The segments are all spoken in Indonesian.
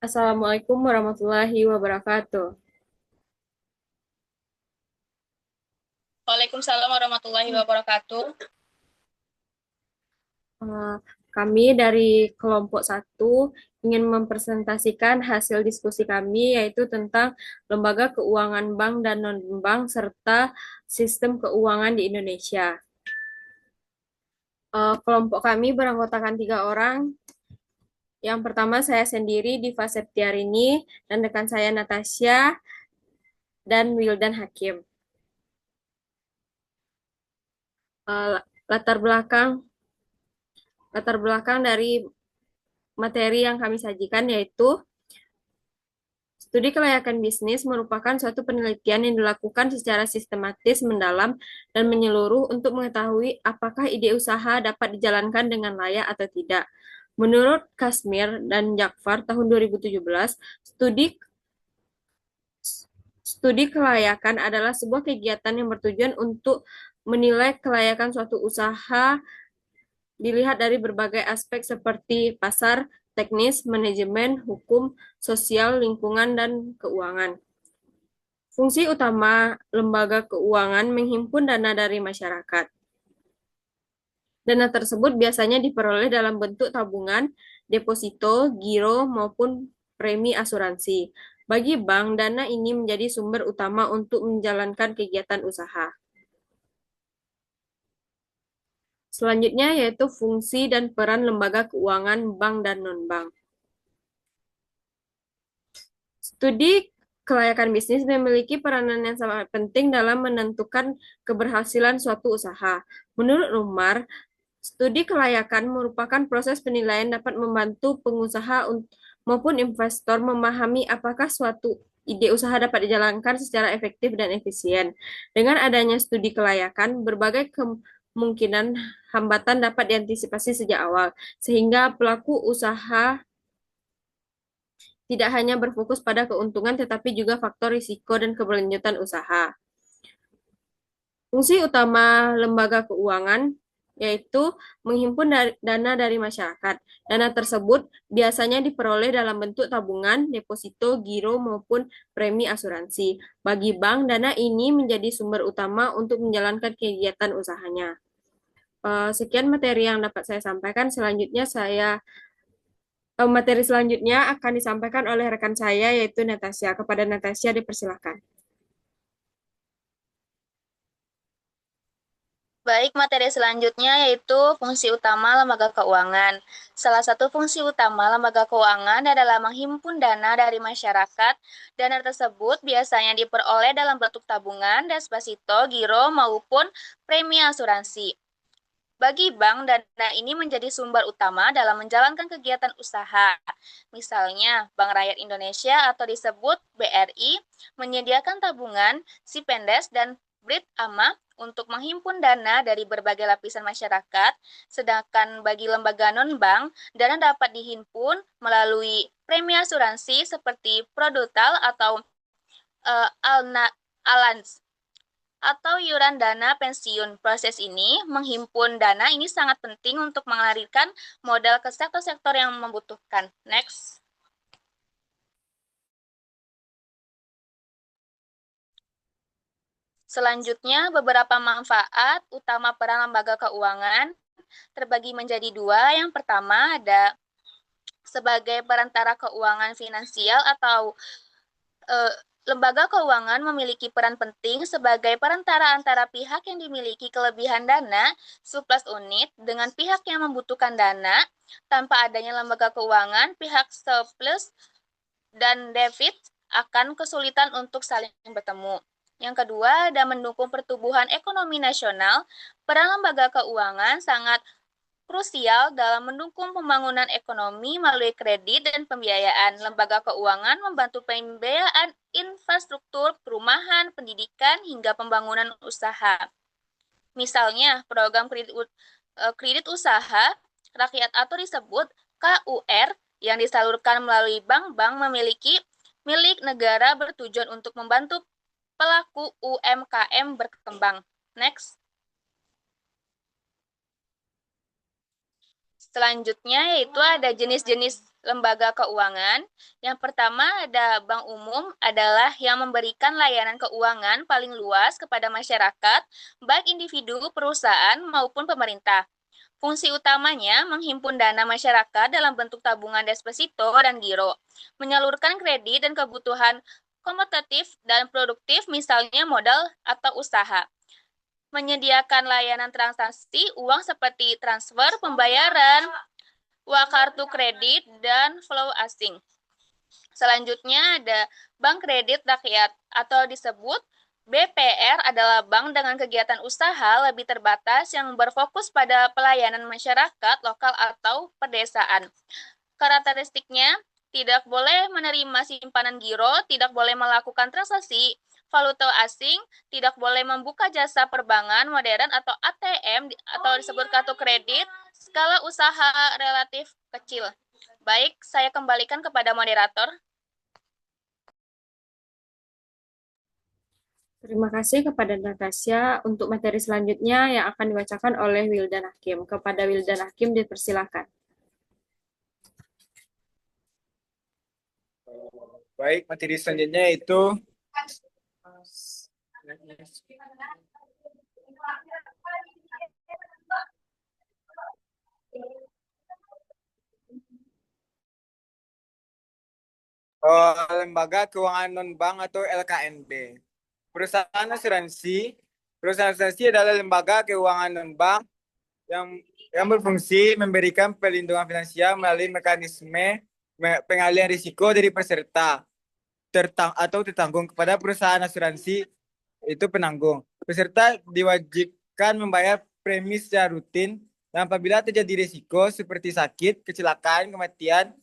Assalamualaikum warahmatullahi wabarakatuh. Waalaikumsalam warahmatullahi wabarakatuh. Eh, Kami dari kelompok satu ingin mempresentasikan hasil diskusi kami yaitu tentang lembaga keuangan bank dan non-bank serta sistem keuangan di Indonesia. Kelompok kami beranggotakan 3 orang. Yang pertama saya sendiri Diva Septiarini dan rekan saya Natasha dan Wildan Hakim. Eh, Latar belakang latar belakang dari materi yang kami sajikan yaitu studi kelayakan bisnis merupakan suatu penelitian yang dilakukan secara sistematis, mendalam, dan menyeluruh untuk mengetahui apakah ide usaha dapat dijalankan dengan layak atau tidak. Menurut Kasmir dan Jakfar tahun 2017, studi studi kelayakan adalah sebuah kegiatan yang bertujuan untuk menilai kelayakan suatu usaha dilihat dari berbagai aspek seperti pasar, teknis, manajemen, hukum, sosial, lingkungan, dan keuangan. Fungsi utama lembaga keuangan menghimpun dana dari masyarakat. Dana tersebut biasanya diperoleh dalam bentuk tabungan, deposito, giro, maupun premi asuransi. Bagi bank, dana ini menjadi sumber utama untuk menjalankan kegiatan usaha. Selanjutnya yaitu fungsi dan peran lembaga keuangan bank dan non-bank. Studi kelayakan bisnis memiliki peranan yang sangat penting dalam menentukan keberhasilan suatu usaha. Menurut Umar, studi kelayakan merupakan proses penilaian dapat membantu pengusaha maupun investor memahami apakah suatu ide usaha dapat dijalankan secara efektif dan efisien. Dengan adanya studi kelayakan, berbagai kemungkinan hambatan dapat diantisipasi sejak awal, sehingga pelaku usaha tidak hanya berfokus pada keuntungan tetapi juga faktor risiko dan keberlanjutan usaha. Fungsi utama lembaga keuangan yaitu menghimpun dana dari masyarakat. Dana tersebut biasanya diperoleh dalam bentuk tabungan, deposito, giro, maupun premi asuransi. Bagi bank, dana ini menjadi sumber utama untuk menjalankan kegiatan usahanya. Sekian materi yang dapat saya sampaikan. Materi selanjutnya akan disampaikan oleh rekan saya yaitu Natasha. Kepada Natasha dipersilakan. Baik, materi selanjutnya yaitu fungsi utama lembaga keuangan. Salah satu fungsi utama lembaga keuangan adalah menghimpun dana dari masyarakat. Dana tersebut biasanya diperoleh dalam bentuk tabungan, deposito, giro, maupun premi asuransi. Bagi bank, dana ini menjadi sumber utama dalam menjalankan kegiatan usaha. Misalnya, Bank Rakyat Indonesia atau disebut BRI menyediakan tabungan, Sipendes, dan Brit Ama untuk menghimpun dana dari berbagai lapisan masyarakat, sedangkan bagi lembaga non-bank, dana dapat dihimpun melalui premi asuransi seperti Produtal atau Allianz atau iuran dana pensiun. Proses ini, menghimpun dana ini sangat penting untuk mengalirkan modal ke sektor-sektor yang membutuhkan. Next. Selanjutnya, beberapa manfaat utama peran lembaga keuangan terbagi menjadi dua. Yang pertama ada sebagai perantara keuangan finansial atau eh, lembaga keuangan memiliki peran penting sebagai perantara antara pihak yang dimiliki kelebihan dana, surplus unit, dengan pihak yang membutuhkan dana. Tanpa adanya lembaga keuangan, pihak surplus dan deficit akan kesulitan untuk saling bertemu. Yang kedua, ada mendukung pertumbuhan ekonomi nasional. Peran lembaga keuangan sangat krusial dalam mendukung pembangunan ekonomi melalui kredit dan pembiayaan. Lembaga keuangan membantu pembiayaan infrastruktur, perumahan, pendidikan, hingga pembangunan usaha. Misalnya, program kredit usaha rakyat atau disebut KUR yang disalurkan melalui bank-bank memiliki milik negara bertujuan untuk membantu pelaku UMKM berkembang. Next. Selanjutnya yaitu ada jenis-jenis lembaga keuangan. Yang pertama ada bank umum adalah yang memberikan layanan keuangan paling luas kepada masyarakat, baik individu, perusahaan, maupun pemerintah. Fungsi utamanya menghimpun dana masyarakat dalam bentuk tabungan deposito dan giro, menyalurkan kredit dan kebutuhan kompetitif dan produktif misalnya modal atau usaha, menyediakan layanan transaksi uang seperti transfer, pembayaran, uang kartu kredit, dan flow asing. Selanjutnya ada Bank Kredit Rakyat atau disebut BPR adalah bank dengan kegiatan usaha lebih terbatas yang berfokus pada pelayanan masyarakat lokal atau pedesaan. Karakteristiknya, tidak boleh menerima simpanan giro, tidak boleh melakukan transaksi valuta asing, tidak boleh membuka jasa perbankan modern atau ATM atau disebut kartu kredit, skala usaha relatif kecil. Baik, saya kembalikan kepada moderator. Terima kasih kepada Natasha. Untuk materi selanjutnya yang akan dibacakan oleh Wildan Hakim. Kepada Wildan Hakim dipersilakan. Baik, materi selanjutnya itu lembaga keuangan non-bank atau LKNB. Perusahaan asuransi. Perusahaan asuransi adalah lembaga keuangan non-bank yang berfungsi memberikan perlindungan finansial melalui mekanisme pengalihan risiko dari peserta atau tertanggung kepada perusahaan asuransi itu penanggung. Peserta diwajibkan membayar premi secara rutin dan apabila terjadi risiko seperti sakit, kecelakaan, kematian,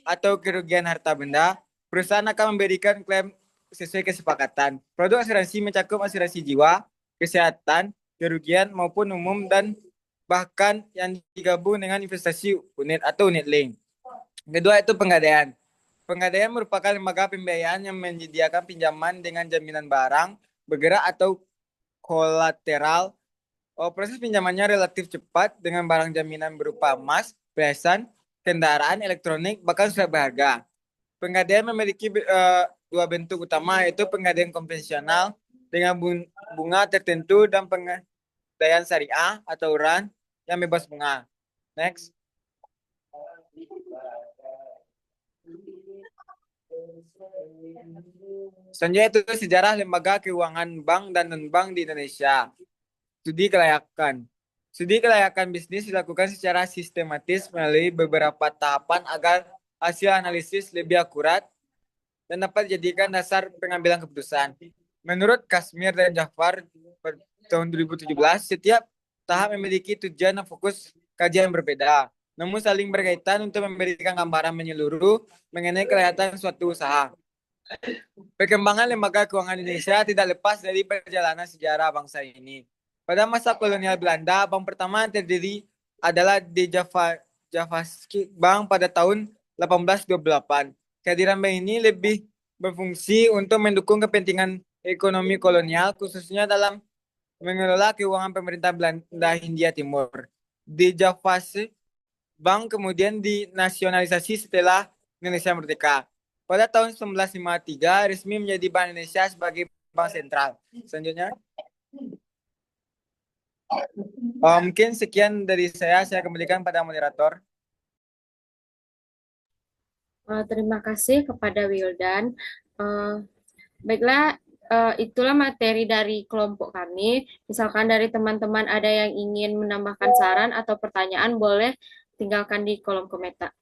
atau kerugian harta benda, perusahaan akan memberikan klaim sesuai kesepakatan. Produk asuransi mencakup asuransi jiwa, kesehatan, kerugian maupun umum dan bahkan yang digabung dengan investasi unit atau unit link. Kedua itu penggadaian. Penggadaian merupakan lembaga pembiayaan yang menyediakan pinjaman dengan jaminan barang, bergerak atau kolateral. Proses pinjamannya relatif cepat dengan barang jaminan berupa emas, perhiasan, kendaraan, elektronik, bahkan surat berharga. Penggadaian memiliki dua bentuk utama, yaitu penggadaian konvensional dengan bunga tertentu dan penggadaian syariah atau RAN yang bebas bunga. Next. Selanjutnya itu sejarah lembaga keuangan bank dan non-bank di Indonesia. Studi kelayakan. Studi kelayakan bisnis dilakukan secara sistematis melalui beberapa tahapan agar hasil analisis lebih akurat dan dapat dijadikan dasar pengambilan keputusan. Menurut Kasmir dan Jafar tahun 2017, setiap tahap memiliki tujuan dan fokus kajian berbeda, namun saling berkaitan untuk memberikan gambaran menyeluruh mengenai kelihatan suatu usaha. Perkembangan lembaga keuangan Indonesia tidak lepas dari perjalanan sejarah bangsa ini. Pada masa kolonial Belanda, bank pertama yang terdiri adalah di Javaski Bank pada tahun 1828. Kehadiran bank ini lebih berfungsi untuk mendukung kepentingan ekonomi kolonial, khususnya dalam mengelola keuangan pemerintah Belanda Hindia Timur. Di Javaski Bank kemudian dinasionalisasi setelah Indonesia merdeka. Pada tahun 1953, resmi menjadi Bank Indonesia sebagai bank sentral. Selanjutnya, mungkin sekian dari saya kembalikan pada moderator. Terima kasih kepada Wildan. Baiklah, itulah materi dari kelompok kami. Misalkan dari teman-teman ada yang ingin menambahkan saran atau pertanyaan, boleh tinggalkan di kolom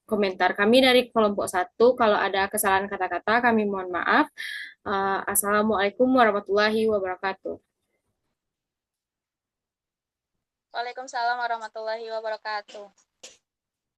komentar. Kami dari kelompok 1, kalau ada kesalahan kata-kata, kami mohon maaf. Assalamualaikum warahmatullahi wabarakatuh. Waalaikumsalam warahmatullahi wabarakatuh.